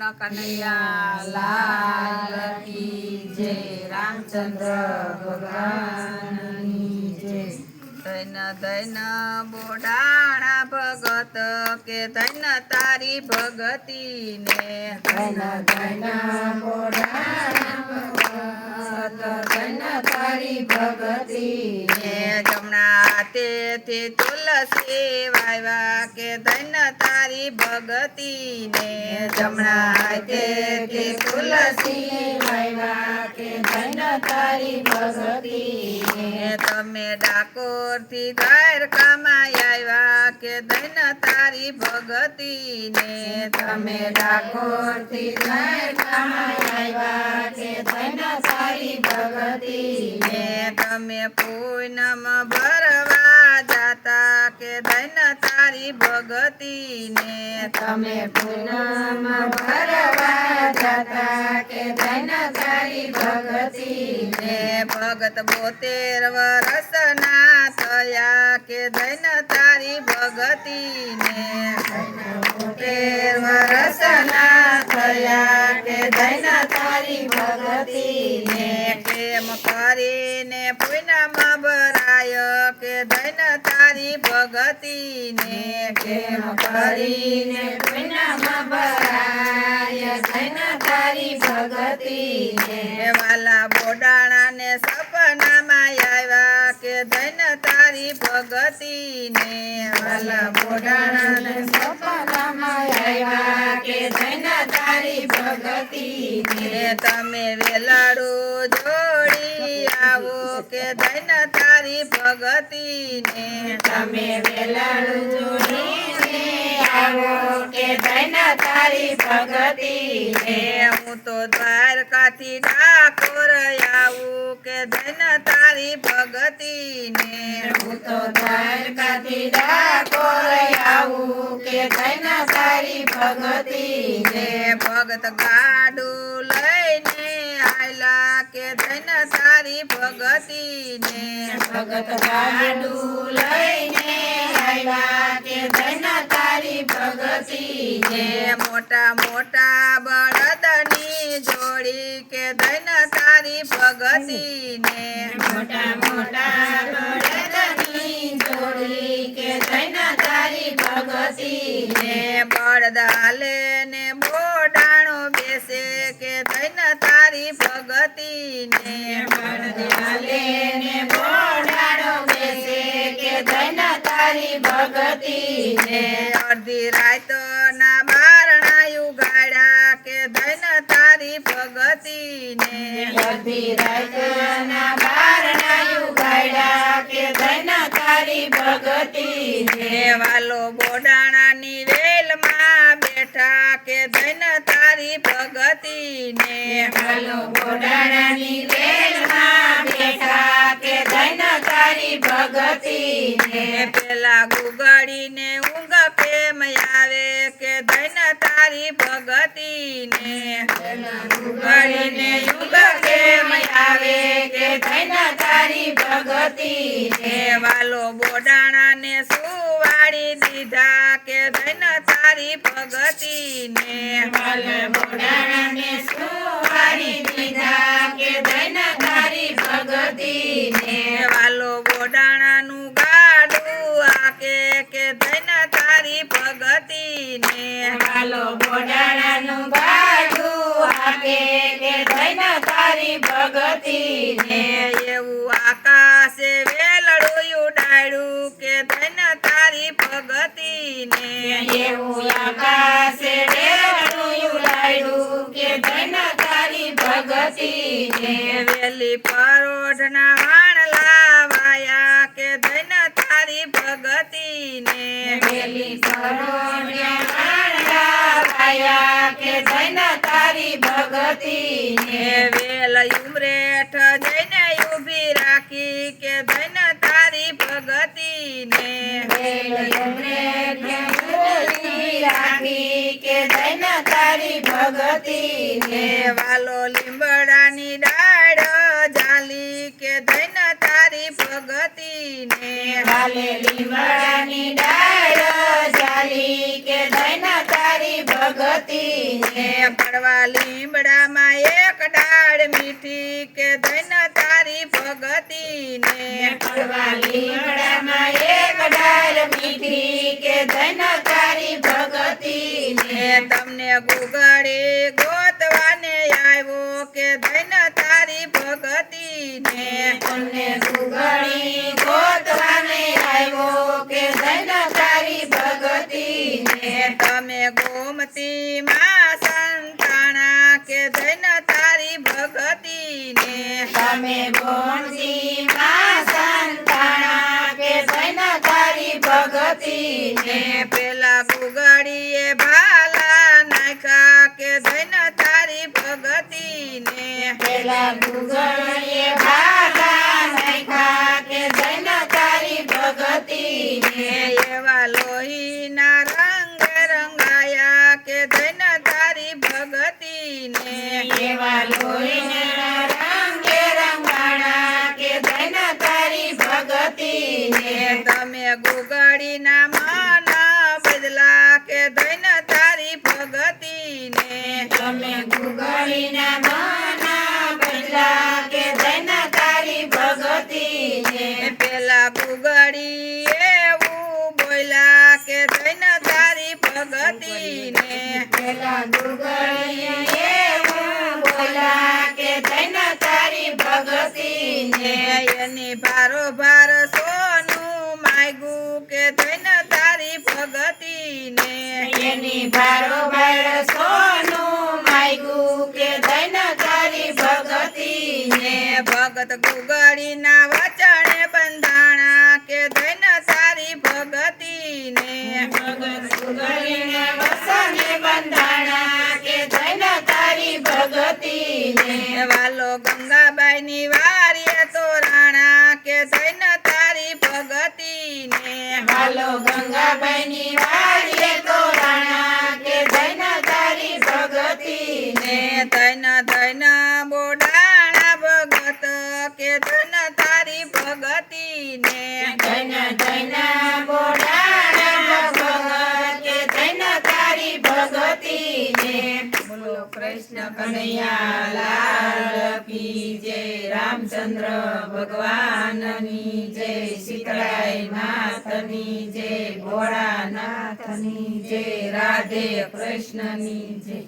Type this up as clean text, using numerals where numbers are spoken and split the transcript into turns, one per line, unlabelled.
કૃષ્ણ કનૈયા લાલ કી જય, રામચંદ્ર ભગવાનની જય। ધન ધન બોડાણા ભગત કે ધન તારી ભગતી ને,
ધન ધન બોડાણા ભગત ધન તારી ભગતી
ને જમણા હાથેથી તુલસી વાવ્યા કે ધન તારી ભગતી ને,
જમણા હાથેથી તુલસી વાવ્યા કે ધન તારી ભગતી
ને તમે ડાકોરથી દ્વારકામાં આવ્યા કે ધન તારી ભગતી ને,
તમે ડાકોરથી દ્વારકામાં આવ્યા કે ધન તારી ભગતી
ને તમે પૂનમ ભરવા જાતા કે ધન તારી ભગતી ને,
તમે પૂનમ ભરવા જતા કે ધન તારી ભગતી
ને ભગત 72 વર્ષના થયા કે ધન તારી ભગતી ને,
72 વર્ષના થયા કે ધન તારી ભગતી
ને કેમ કરીને પૂનમ ભરાય કે ધન તારી ભગતી ને,
કેમ કરીને પૂનમ ભરાય ધન તારી ભગતી
ને વાલા બોડાણાને સપનામાં આવ્યા કે ધન તારી ભગતી ને,
વાલા બોડાણાને સપનામાં આવ્યા કે ધન તારી ભગતી
ને તમે વેલાડું જોડી આવો કે ધન તારી ભગતી ને,
તમે વેલાડું જોડીને આવો કે ધન તારી ભગતી
ને હું તો દ્વારકાથી ડાકોર આવું કે ધન તારી ભગતી ને,
હું તો દ્વારકાથી ડાકોર આવું કે ધન તારી ભગતી
ને ભગત ગાડું લઈને આયલા કે ધન તારી ભગતી ને,
ભગત ગાડું લઈને આવ્યા કે ધન તારી ભગતી
ને મોટા મોટા બળદની જોડી કે ધન તારી ભગતી ને,
મોટા મોટા બળદની જોડી કે ધન તારી ભગતી
ને બળદ હાલે ને બોડાણો બેસે કે ધન તારી ભગતી ને,
બળદ હાલે ને બોડાણો બેસે કે ધન તારી ભગતી
ને અડધી રાતના બારણાયું ગાડ્યા કે ધન તારી ભગતી ને,
અડધી રાતના બારણાયું ગાડ્યા કે ધન તારી ભગતી
ને વાલો બોડાણાની વેલમાં બેઠા કે ધન તારી ભગતી ને,
વાલો બોડાણાની વેલમાં બેઠા કે ધન તારી ભગતી
ને પેલા ગુગળીને ઊંઘ કેમ આવે કે ધન તારી ભગતી ને,
ગુગળીને યુગ કેમ આવે કે ધન તારી ભગતી
ને વાલો બોડાણાને સુવાડી દીધા કે ધન તારી ભગતી ને,
વાલો બોડાણાને સુવાડી દીધા કે ધન તારી ભગતી
ને વાલો બોડાણાનું ગાડું આકે કે ધન તારી ભગતી ને,
વાલો બોડાણાનું ગાડું આપે કે ધન તારી ભગતી
ને એવું આકાશે વેલડું ઉડાડ્યું કે ધન તારી ભગતી ને,
એવું આકાશે વેલણું ઉડાડ્યું કે ધન તારી ભગતી
ને વેલી પરોઢના વાણલા વાયા કે ધન તારી ભગતી ને,
વેલી પરોઢિયા કે ધન તારી ભગતી
ને વેલ ઉમરેઠ જઈને ઊભી રાખી કે ધન તારી ભગતી ને,
રાખી કે ધન તારી ભગતી
ને વાલો લીંબડાની ડાળ જાલી કે ધન તારી ભગતી ને,
વાલે લીમડાની ડાળ જાલી કે ધન તારી ભગતી ભગતી
ને પડવા લીમડામાં એક ડાળ મીઠી કે ધન તારી ભગતી ને
પડવા લીમડામાં એક ડાળ મીઠી કે ધન તારી ભગતી
ને તમને ગુગળી ગોતવાને આવ્યો કે ધન તારી ભગતી ને
તમને ગુગળી ગોતવાને આવ્યો કે ધન તારી ભગતી
ને તમે ગોમતી માં સંતાણા કે ધન તારી ભગતી ને
તમે ગોમતી માં સંતાણા કે ધન તારી ભગતી
ને પેલા ગુગળીએ ભાલા નાખ્યા કે ધન તારી ભગતી ને
પેલા ગુગળીએ ભાલા નાખ્યા કે ધન તારી ભગતી
ને એવા લોહીના રંગ રંગાયા કે ધન તારી ભગતી ને
એવા લોહીના રંગે રંગાણા કે ધન તારી ભગતી
ને તમે ગુગળીના મન બદલા કે ધન તારી ભગતી ને
તમે ગુગળીના મન બદલા કે ધન તારી ભગતી
ને પેલા ગુગળી એવું બોલ્યા કે ધન તારી ભગતી ને
પેલા ગુગળીએ એવું બોલા કે ધન તારી ભગતી
ને એની ભારોભાર સોનું માગ્યું કે ધન તારી ભગતી ને
એની બારોબાર સોનું માગ્યું કે ધન તારી ભગતી
ને ભગત ગુગળીના વચને બંધાણા કે ધન તારી ભગતી ને
ભગત ગુગળીને વસને બંધાણા કે ધન તારી ભગતી
ને વાલો ગંગાબાઈની વારીએ તોરાણા કે ધન તારી ભગતી ને
હાલો ગંગાબાઈની વારીએ તોરાણા કે ધન તારી ભગતી
ને ધન ધન બોડાણા ભગત કે ધન તારી ભગતી ને
ધન ધન બોડાણા ભગત કે ધન તારી ભગતી ને બોલો કૃષ્ણ કનૈયા લાલ કી જય રામચંદ્ર ભગવાનની જય સીતળાઈ નાથની જય ભોળાનાથની જય રાધે કૃષ્ણની જય